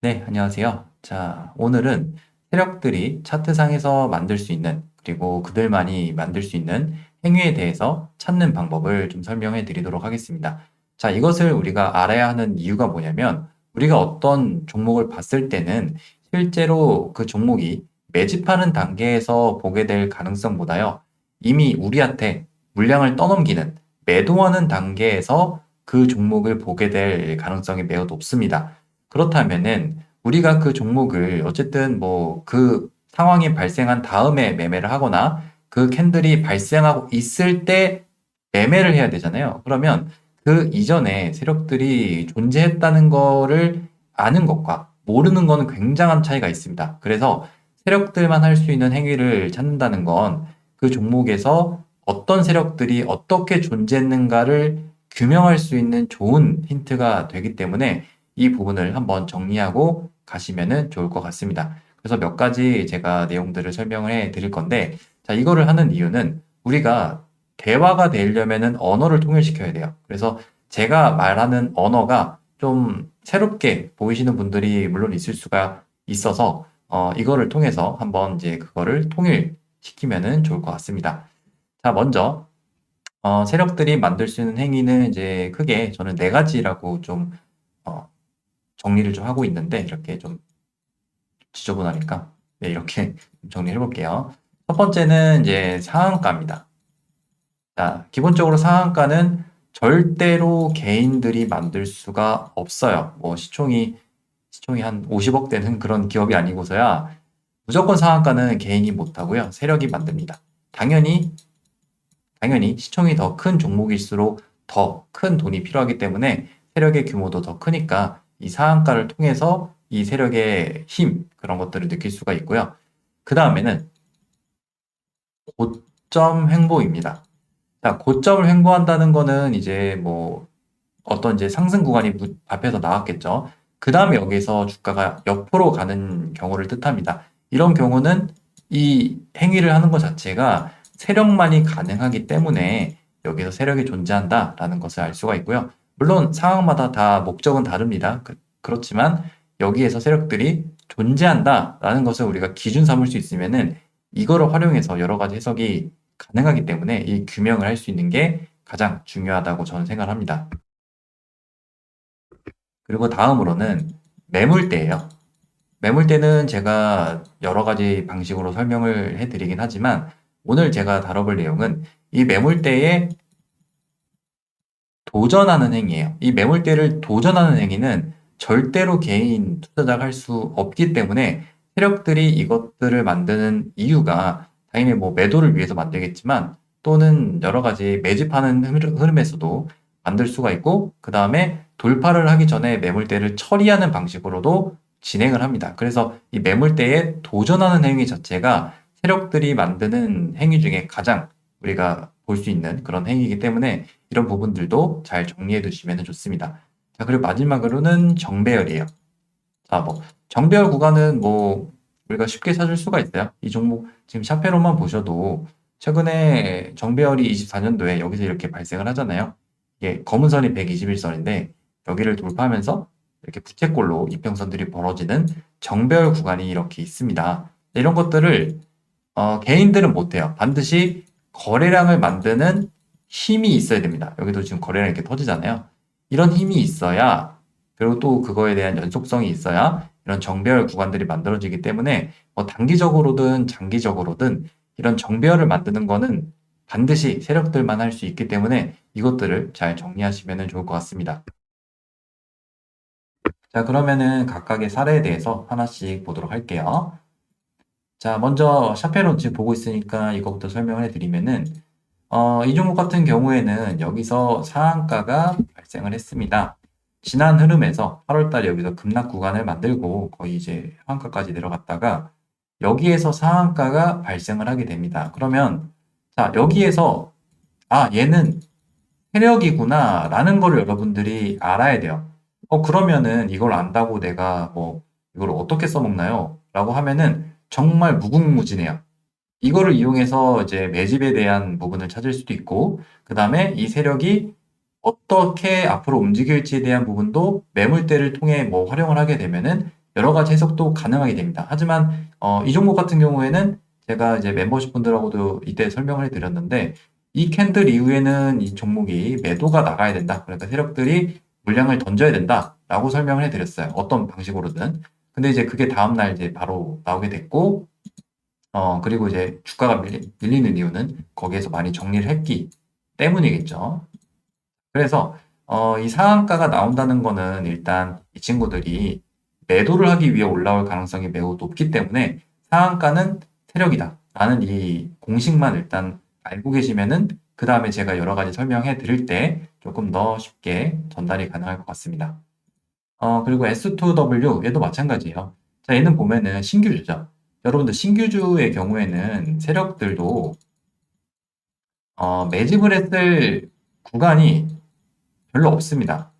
네, 안녕하세요. 자, 오늘은 세력들이 차트상에서 만들 수 있는, 그리고 그들만이 만들 수 있는 행위에 대해서 찾는 방법을 좀 설명해 드리도록 하겠습니다. 자, 이것을 우리가 알아야 하는 이유가 뭐냐면, 우리가 어떤 종목을 봤을 때는 실제로 그 종목이 매집하는 단계에서 보게 될 가능성보다요, 이미 우리한테 물량을 떠넘기는, 매도하는 단계에서 그 종목을 보게 될 가능성이 매우 높습니다. 그렇다면은 우리가 그 종목을 어쨌든 뭐 그 상황이 발생한 다음에 매매를 하거나 그 캔들이 발생하고 있을 때 매매를 해야 되잖아요. 그러면 그 이전에 세력들이 존재했다는 거를 아는 것과 모르는 거는 굉장한 차이가 있습니다. 그래서 세력들만 할 수 있는 행위를 찾는다는 건 그 종목에서 어떤 세력들이 어떻게 존재했는가를 규명할 수 있는 좋은 힌트가 되기 때문에 이 부분을 한번 정리하고 가시면은 좋을 것 같습니다. 그래서 몇 가지 제가 내용들을 설명을 해 드릴 건데, 자, 이거를 하는 이유는 우리가 대화가 되려면은 언어를 통일시켜야 돼요. 그래서 제가 말하는 언어가 좀 새롭게 보이시는 분들이 물론 있을 수가 있어서, 이거를 통해서 한번 이제 그거를 통일시키면은 좋을 것 같습니다. 자, 먼저, 세력들이 만들 수 있는 행위는 이제 크게 저는 네 가지라고 좀, 어, 정리를 좀 하고 있는데 이렇게 좀 지저분하니까 네, 이렇게 정리해 볼게요. 첫 번째는 이제 상한가입니다. 자, 기본적으로 상한가는 절대로 개인들이 만들 수가 없어요. 뭐 시총이 한 50억 되는 그런 기업이 아니고서야 무조건 상한가는 개인이 못 하고요. 세력이 만듭니다. 당연히 시총이 더 큰 종목일수록 더 큰 돈이 필요하기 때문에 세력의 규모도 더 크니까 이 상한가를 통해서 이 세력의 힘, 그런 것들을 느낄 수가 있고요. 그 다음에는 고점 횡보입니다. 자, 고점을 횡보한다는 거는 이제 뭐 어떤 이제 상승 구간이 앞에서 나왔겠죠. 그 다음에 여기서 주가가 옆으로 가는 경우를 뜻합니다. 이런 경우는 이 행위를 하는 것 자체가 세력만이 가능하기 때문에 여기서 세력이 존재한다라는 것을 알 수가 있고요. 물론 상황마다 다 목적은 다릅니다. 그렇지만 여기에서 세력들이 존재한다라는 것을 우리가 기준 삼을 수 있으면은 이거를 활용해서 여러 가지 해석이 가능하기 때문에 이 규명을 할 수 있는 게 가장 중요하다고 저는 생각을 합니다. 그리고 다음으로는 매물대예요. 매물대는 제가 여러 가지 방식으로 설명을 해드리긴 하지만 오늘 제가 다뤄볼 내용은 이 매물대에 도전하는 행위예요. 이 매물대를 도전하는 행위는 절대로 개인 투자자가 할 수 없기 때문에 세력들이 이것들을 만드는 이유가 당연히 뭐 매도를 위해서 만들겠지만 또는 여러 가지 매집하는 흐름에서도 만들 수가 있고 그 다음에 돌파를 하기 전에 매물대를 처리하는 방식으로도 진행을 합니다. 그래서 이 매물대에 도전하는 행위 자체가 세력들이 만드는 행위 중에 가장 우리가 볼 수 있는 그런 행위이기 때문에 이런 부분들도 잘 정리해 두시면 좋습니다. 자, 그리고 마지막으로는 정배열이에요. 자, 뭐, 정배열 구간은 뭐, 우리가 쉽게 찾을 수가 있어요. 이 종목, 지금 샤페로만 보셔도 최근에 정배열이 24년도에 여기서 이렇게 발생을 하잖아요. 이게 검은 선이 121선인데 여기를 돌파하면서 이렇게 부채꼴로 이평선들이 벌어지는 정배열 구간이 이렇게 있습니다. 이런 것들을 개인들은 못해요. 반드시 거래량을 만드는 힘이 있어야 됩니다. 여기도 지금 거래량 이렇게 터지잖아요. 이런 힘이 있어야, 그리고 또 그거에 대한 연속성이 있어야 이런 정배열 구간들이 만들어지기 때문에 단기적으로든 장기적으로든 이런 정배열을 만드는 거는 반드시 세력들만 할 수 있기 때문에 이것들을 잘 정리하시면 좋을 것 같습니다. 자, 그러면은 각각의 사례에 대해서 하나씩 보도록 할게요. 자, 먼저 샤페론 지금 보고 있으니까 이거부터 설명을 해드리면은, 이 종목 같은 경우에는 여기서 상한가가 발생을 했습니다. 지난 흐름에서 8월달에 여기서 급락 구간을 만들고 거의 이제 상한가까지 내려갔다가 여기에서 상한가가 발생을 하게 됩니다. 그러면, 자, 여기에서, 아, 얘는 세력이구나 라는 거를 여러분들이 알아야 돼요. 그러면은 이걸 안다고 내가 뭐 이걸 어떻게 써먹나요? 라고 하면은 정말 무궁무진해요. 이거를 이용해서 이제 매집에 대한 부분을 찾을 수도 있고, 그 다음에 이 세력이 어떻게 앞으로 움직일지에 대한 부분도 매물대를 통해 뭐 활용을 하게 되면은 여러 가지 해석도 가능하게 됩니다. 하지만 이 종목 같은 경우에는 제가 이제 멤버십 분들하고도 이때 설명을 해드렸는데 이 캔들 이후에는 이 종목이 매도가 나가야 된다. 그러니까 세력들이 물량을 던져야 된다라고 설명을 해드렸어요. 어떤 방식으로든. 근데 이제 그게 다음날 이제 바로 나오게 됐고, 그리고 이제 주가가 밀리는 이유는 거기에서 많이 정리를 했기 때문이겠죠. 그래서 이 상한가가 나온다는 거는 일단 이 친구들이 매도를 하기 위해 올라올 가능성이 매우 높기 때문에 상한가는 세력이다 라는 이 공식만 일단 알고 계시면은 그 다음에 제가 여러 가지 설명해 드릴 때 조금 더 쉽게 전달이 가능할 것 같습니다. 그리고 S2W 얘도 마찬가지예요. 자, 얘는 보면은 신규주죠. 여러분들 신규주의 경우에는 세력들도 매집을 했을 구간이 별로 없습니다.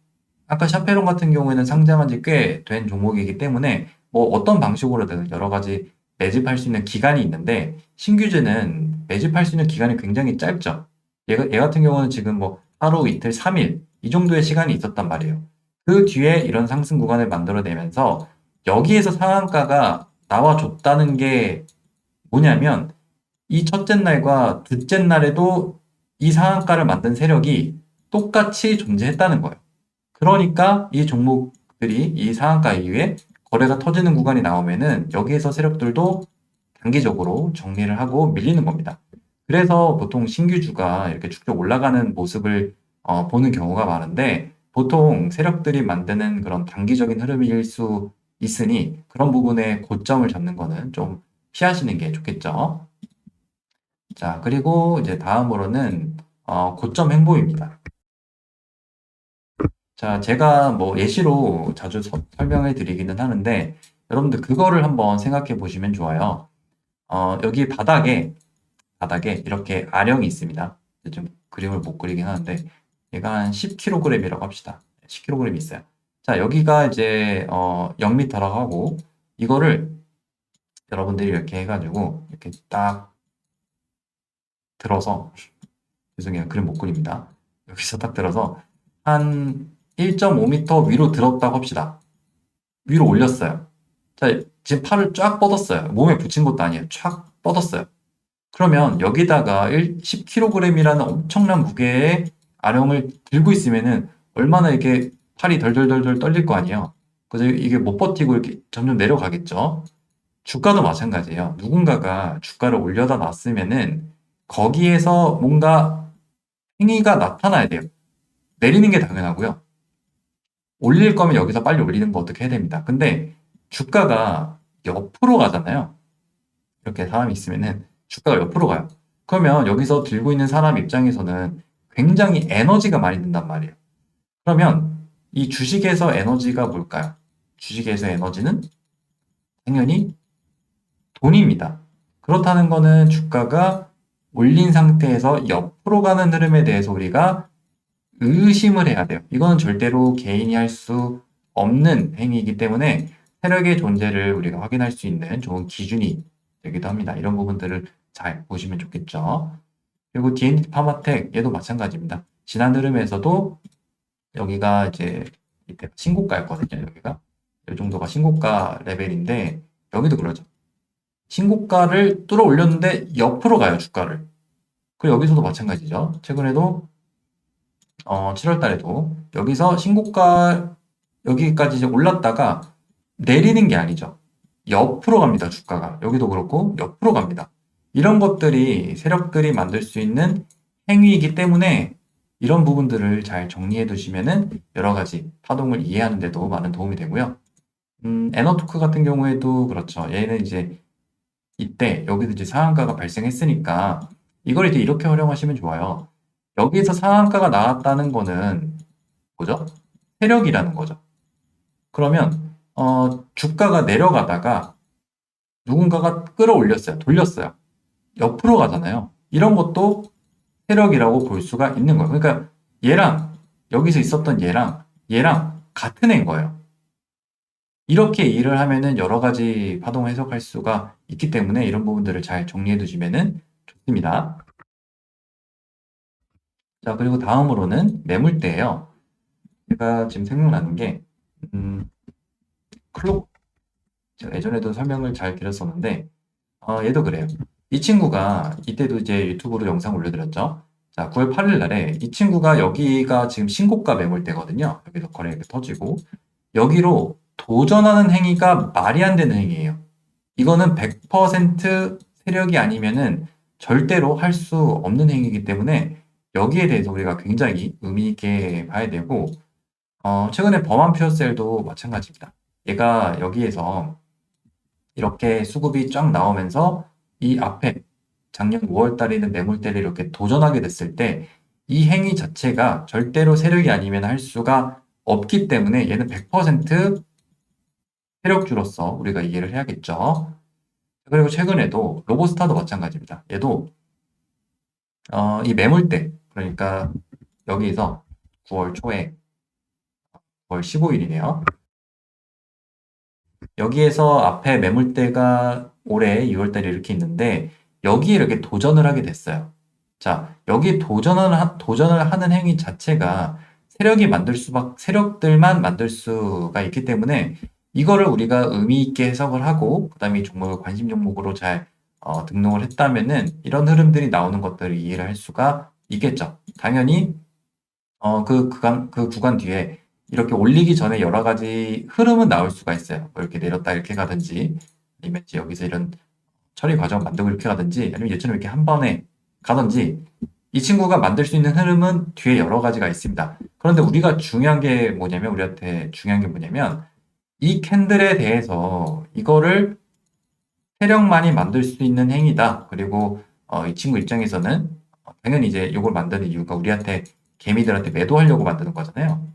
아까 샤페론 같은 경우에는 상장한 지 꽤 된 종목이기 때문에 뭐 어떤 방식으로든 여러 가지 매집할 수 있는 기간이 있는데 신규주는 매집할 수 있는 기간이 굉장히 짧죠. 얘 같은 경우는 지금 뭐 하루, 이틀, 3일 이 정도의 시간이 있었단 말이에요. 그 뒤에 이런 상승 구간을 만들어내면서 여기에서 상한가가 나와줬다는 게 뭐냐면 이 첫째 날과 둘째 날에도 이 상한가를 만든 세력이 똑같이 존재했다는 거예요. 그러니까 이 종목들이 이 상한가 이후에 거래가 터지는 구간이 나오면은 여기에서 세력들도 단기적으로 정리를 하고 밀리는 겁니다. 그래서 보통 신규주가 이렇게 쭉쭉 올라가는 모습을 보는 경우가 많은데 보통 세력들이 만드는 그런 단기적인 흐름일 수 있으니 그런 부분에 고점을 잡는 거는 좀 피하시는 게 좋겠죠. 자, 그리고 이제 다음으로는 고점 행보입니다. 자, 제가 뭐 예시로 자주 설명해 드리기는 하는데 여러분들 그거를 한번 생각해 보시면 좋아요. 여기 바닥에 이렇게 아령이 있습니다. 좀 그림을 못 그리긴 하는데 얘가 한 10kg이라고 합시다. 10kg 있어요. 자, 여기가 이제 0m라고 하고 이거를 여러분들이 이렇게 해가지고 이렇게 딱 들어서 죄송해요. 그림 못 그립니다. 여기서 딱 들어서 한 1.5m 위로 들었다고 합시다. 위로 올렸어요. 자, 지금 팔을 쫙 뻗었어요. 몸에 붙인 것도 아니에요. 쫙 뻗었어요. 그러면 여기다가 10kg이라는 엄청난 무게의 아령을 들고 있으면은 얼마나 이게 팔이 덜덜덜덜 떨릴 거 아니에요. 그래서 이게 못 버티고 이렇게 점점 내려가겠죠. 주가도 마찬가지예요. 누군가가 주가를 올려다 놨으면은 거기에서 뭔가 행위가 나타나야 돼요. 내리는 게 당연하고요. 올릴 거면 여기서 빨리 올리는 거 어떻게 해야 됩니다. 근데 주가가 옆으로 가잖아요. 이렇게 사람이 있으면은 주가가 옆으로 가요. 그러면 여기서 들고 있는 사람 입장에서는 굉장히 에너지가 많이 든단 말이에요. 그러면 이 주식에서 에너지가 뭘까요? 주식에서 에너지는 당연히 돈입니다. 그렇다는 거는 주가가 올린 상태에서 옆으로 가는 흐름에 대해서 우리가 의심을 해야 돼요. 이거는 절대로 개인이 할 수 없는 행위이기 때문에 세력의 존재를 우리가 확인할 수 있는 좋은 기준이 되기도 합니다. 이런 부분들을 잘 보시면 좋겠죠. 그리고 D&D 파마텍 얘도 마찬가지입니다. 지난 흐름에서도 여기가 이제 밑에 신고가였거든요. 여기가 이 정도가 신고가 레벨인데 여기도 그러죠. 신고가를 뚫어 올렸는데 옆으로 가요, 주가를. 그리고 여기서도 마찬가지죠. 최근에도 7월 달에도 여기서 신고가 여기까지 이제 올랐다가 내리는 게 아니죠. 옆으로 갑니다, 주가가. 여기도 그렇고 옆으로 갑니다. 이런 것들이 세력들이 만들 수 있는 행위이기 때문에 이런 부분들을 잘 정리해 두시면은 여러 가지 파동을 이해하는 데도 많은 도움이 되고요. 에너토크 같은 경우에도 그렇죠. 얘는 이제 이때 여기서 이제 상한가가 발생했으니까 이걸 이제 이렇게 활용하시면 좋아요. 여기서 상한가가 나왔다는 거는 뭐죠? 세력이라는 거죠. 그러면 주가가 내려가다가 누군가가 끌어올렸어요. 돌렸어요. 옆으로 가잖아요. 이런 것도 세력이라고 볼 수가 있는 거예요. 그러니까 얘랑 여기서 있었던 얘랑 같은 애인 거예요. 이렇게 일을 하면은 여러 가지 파동 해석할 수가 있기 때문에 이런 부분들을 잘 정리해 두시면은 좋습니다. 자, 그리고 다음으로는 매물대예요. 제가 지금 생각나는 게 클록 예전에도 설명을 잘 드렸었는데, 얘도 그래요. 이 친구가 이때도 이제 유튜브로 영상 올려드렸죠. 자, 9월 8일 날에 이 친구가 여기가 지금 신고가 매물대거든요. 여기서 거래 이렇게 터지고 여기로 도전하는 행위가 말이 안 되는 행위예요. 이거는 100% 세력이 아니면은 절대로 할 수 없는 행위이기 때문에 여기에 대해서 우리가 굉장히 의미 있게 봐야 되고, 최근에 범한 퓨어셀도 마찬가지입니다. 얘가 여기에서 이렇게 수급이 쫙 나오면서 이 앞에 작년 5월 달에는 매물대를 이렇게 도전하게 됐을 때 이 행위 자체가 절대로 세력이 아니면 할 수가 없기 때문에 얘는 100% 세력주로서 우리가 이해를 해야겠죠. 그리고 최근에도 로보스타도 마찬가지입니다. 얘도 이 매물대, 그러니까 여기서 9월 초에 9월 15일이네요. 여기에서 앞에 매물대가 올해 2월 달에 이렇게 있는데 여기에 이렇게 도전을 하게 됐어요. 자, 여기 도전을 하는 행위 자체가 세력들만 만들 수가 있기 때문에 이거를 우리가 의미 있게 해석을 하고 그다음에 이 종목을 관심 종목으로 잘 등록을 했다면은 이런 흐름들이 나오는 것들을 이해를 할 수가 있겠죠. 당연히 그 구간 뒤에 이렇게 올리기 전에 여러 가지 흐름은 나올 수가 있어요. 뭐 이렇게 내렸다 이렇게 가든지 아니면 이제 여기서 이런 처리 과정 만들고 이렇게 가든지 아니면 얘처럼 이렇게 한 번에 가든지 이 친구가 만들 수 있는 흐름은 뒤에 여러 가지가 있습니다. 그런데 우리한테 중요한 게 뭐냐면 이 캔들에 대해서 이거를 세력만이 만들 수 있는 행위다. 그리고 이 친구 입장에서는 당연히 이제 이걸 만드는 이유가 우리한테 개미들한테 매도하려고 만드는 거잖아요.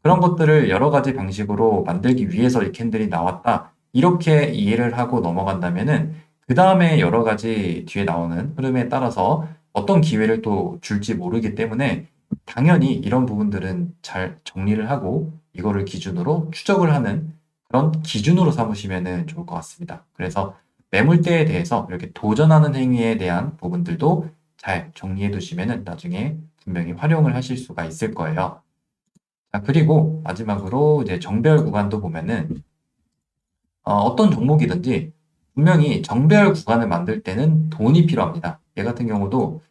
그런 것들을 여러 가지 방식으로 만들기 위해서 이 캔들이 나왔다. 이렇게 이해를 하고 넘어간다면은 그 다음에 여러 가지 뒤에 나오는 흐름에 따라서 어떤 기회를 또 줄지 모르기 때문에 당연히 이런 부분들은 잘 정리를 하고 이거를 기준으로 추적을 하는 그런 기준으로 삼으시면 좋을 것 같습니다. 그래서 매물대에 대해서 이렇게 도전하는 행위에 대한 부분들도 잘 정리해 두시면 나중에 분명히 활용을 하실 수가 있을 거예요. 자, 그리고 마지막으로 이제 정배열 구간도 보면은 어떤 종목이든지 분명히 정배열 구간을 만들 때는 돈이 필요합니다. 얘 같은 경우도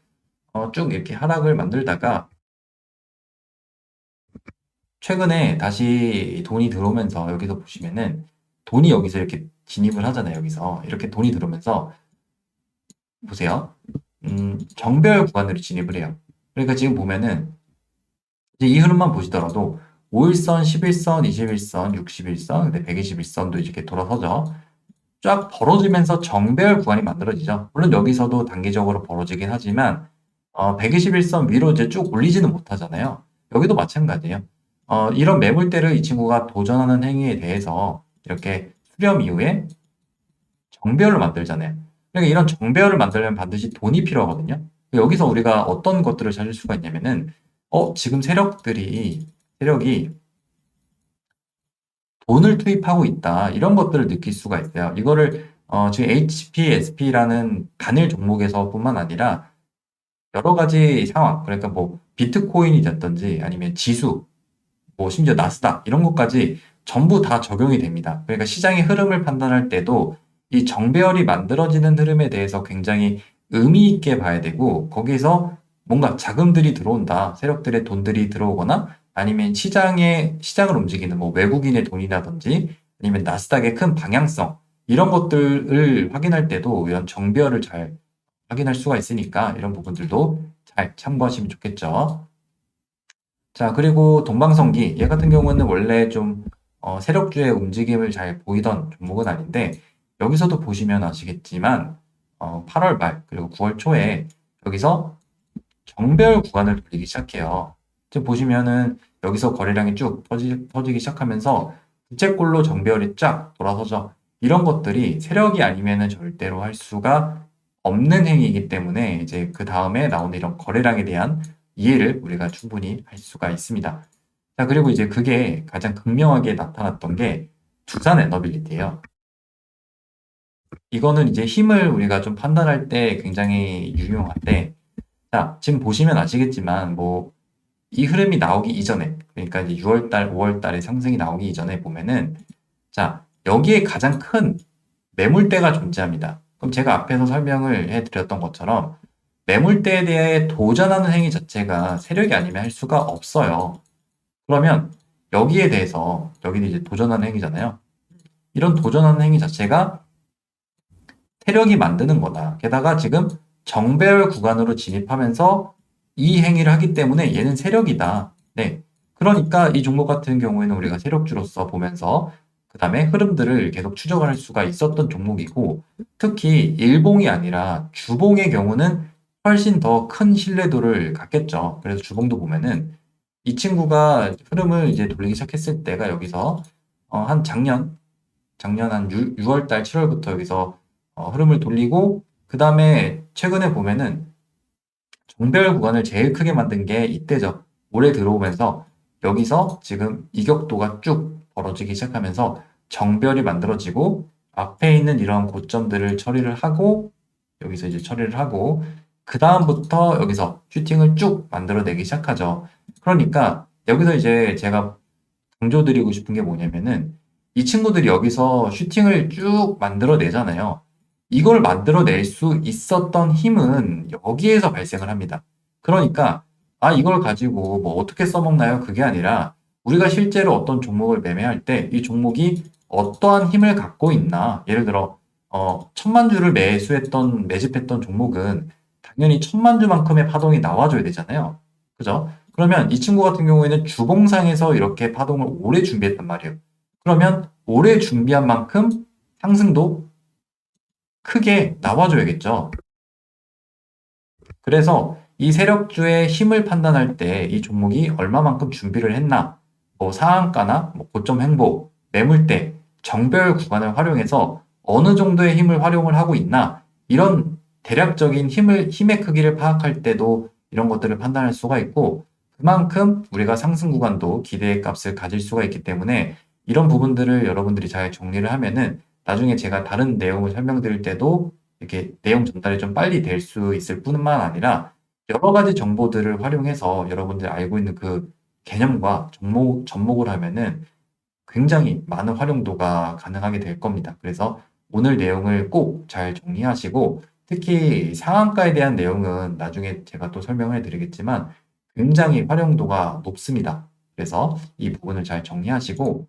쭉 이렇게 하락을 만들다가 최근에 다시 돈이 들어오면서 여기서 보시면은 돈이 여기서 이렇게 진입을 하잖아요. 여기서 이렇게 돈이 들어오면서 보세요. 정배열 구간으로 진입을 해요. 그러니까 지금 보면은 이제 이 흐름만 보시더라도 5일선, 11선, 21선, 61선, 근데 121선도 이렇게 돌아서죠. 쫙 벌어지면서 정배열 구간이 만들어지죠. 물론 여기서도 단기적으로 벌어지긴 하지만 121선 위로 이제 쭉 올리지는 못하잖아요. 여기도 마찬가지예요. 이런 매물대를 이 친구가 도전하는 행위에 대해서 이렇게 수렴 이후에 정배열을 만들잖아요. 그러니까 이런 정배열을 만들려면 반드시 돈이 필요하거든요. 여기서 우리가 어떤 것들을 찾을 수가 있냐면은 지금 세력이 돈을 투입하고 있다. 이런 것들을 느낄 수가 있어요. 이거를 지금 HPSP라는 단일 종목에서뿐만 아니라 여러 가지 상황, 그러니까 뭐 비트코인이 됐든지 아니면 지수, 뭐 심지어 나스닥 이런 것까지 전부 다 적용이 됩니다. 그러니까 시장의 흐름을 판단할 때도 이 정배열이 만들어지는 흐름에 대해서 굉장히 의미 있게 봐야 되고 거기에서 뭔가 자금들이 들어온다, 세력들의 돈들이 들어오거나 아니면 시장을 움직이는 뭐 외국인의 돈이라든지 아니면 나스닥의 큰 방향성 이런 것들을 확인할 때도 이런 정배열을 잘 확인할 수가 있으니까 이런 부분들도 잘 참고하시면 좋겠죠. 자, 그리고 동방성기 얘 같은 경우는 원래 좀 세력주의 움직임을 잘 보이던 종목은 아닌데 여기서도 보시면 아시겠지만 8월 말 그리고 9월 초에 여기서 정배열 구간을 돌리기 시작해요. 지금 보시면은 여기서 거래량이 쭉 터지기 시작하면서 부채꼴로 정배열이 쫙 돌아서죠. 이런 것들이 세력이 아니면은 절대로 할 수가 없는 행위이기 때문에 이제 그 다음에 나오는 이런 거래량에 대한 이해를 우리가 충분히 할 수가 있습니다. 자, 그리고 이제 그게 가장 극명하게 나타났던 게 두산 에너빌리티예요. 이거는 이제 힘을 우리가 좀 판단할 때 굉장히 유용한데, 자, 지금 보시면 아시겠지만, 뭐, 이 흐름이 나오기 이전에, 그러니까 이제 6월 달, 5월 달에 상승이 나오기 이전에 보면은, 자, 여기에 가장 큰 매물대가 존재합니다. 그럼 제가 앞에서 설명을 해드렸던 것처럼 매물대에 대해 도전하는 행위 자체가 세력이 아니면 할 수가 없어요. 그러면 여기에 대해서 여기는 이제 도전하는 행위잖아요. 이런 도전하는 행위 자체가 세력이 만드는 거다. 게다가 지금 정배열 구간으로 진입하면서 이 행위를 하기 때문에 얘는 세력이다. 네. 그러니까 이 종목 같은 경우에는 우리가 세력주로서 보면서 그 다음에 흐름들을 계속 추적을 할 수가 있었던 종목이고, 특히 일봉이 아니라 주봉의 경우는 훨씬 더 큰 신뢰도를 갖겠죠. 그래서 주봉도 보면은 이 친구가 흐름을 이제 돌리기 시작했을 때가 여기서 한 작년 한 6월 달, 7월부터 여기서 흐름을 돌리고, 그 다음에 최근에 보면은 정배열 구간을 제일 크게 만든 게 이때죠. 올해 들어오면서 여기서 지금 이격도가 쭉 벌어지기 시작하면서 정배열이 만들어지고, 앞에 있는 이런 고점들을 처리를 하고, 여기서 이제 처리를 하고, 그 다음부터 여기서 슈팅을 쭉 만들어내기 시작하죠. 그러니까 여기서 이제 제가 강조드리고 싶은 게 뭐냐면은, 이 친구들이 여기서 슈팅을 쭉 만들어내잖아요. 이걸 만들어낼 수 있었던 힘은 여기에서 발생을 합니다. 그러니까 이걸 가지고 뭐 어떻게 써먹나요? 그게 아니라 우리가 실제로 어떤 종목을 매매할 때 이 종목이 어떠한 힘을 갖고 있나. 예를 들어 1000만 주를 매집했던 종목은 당연히 1000만 주만큼의 파동이 나와줘야 되잖아요. 그죠? 그러면 이 친구 같은 경우에는 주봉상에서 이렇게 파동을 오래 준비했단 말이에요. 그러면 오래 준비한 만큼 상승도 크게 나와줘야겠죠. 그래서 이 세력주의 힘을 판단할 때 이 종목이 얼마만큼 준비를 했나, 뭐 상한가나 뭐 고점 횡보, 매물대, 정배열 구간을 활용해서 어느 정도의 힘을 활용을 하고 있나, 이런 대략적인 힘의 크기를 파악할 때도 이런 것들을 판단할 수가 있고, 그만큼 우리가 상승 구간도 기대의 값을 가질 수가 있기 때문에 이런 부분들을 여러분들이 잘 정리를 하면은 나중에 제가 다른 내용을 설명드릴 때도 이렇게 내용 전달이 좀 빨리 될 수 있을 뿐만 아니라 여러 가지 정보들을 활용해서 여러분들이 알고 있는 그 개념과 접목을 하면은 굉장히 많은 활용도가 가능하게 될 겁니다. 그래서 오늘 내용을 꼭 잘 정리하시고, 특히 상한가에 대한 내용은 나중에 제가 또 설명을 해드리겠지만 굉장히 활용도가 높습니다. 그래서 이 부분을 잘 정리하시고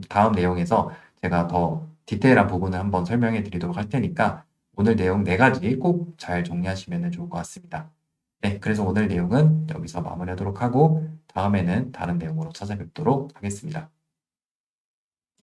다음 내용에서 제가 더 디테일한 부분을 한번 설명해 드리도록 할 테니까 오늘 내용 네 가지 꼭 잘 정리하시면 좋을 것 같습니다. 네, 그래서 오늘 내용은 여기서 마무리하도록 하고 다음에는 다른 내용으로 찾아뵙도록 하겠습니다.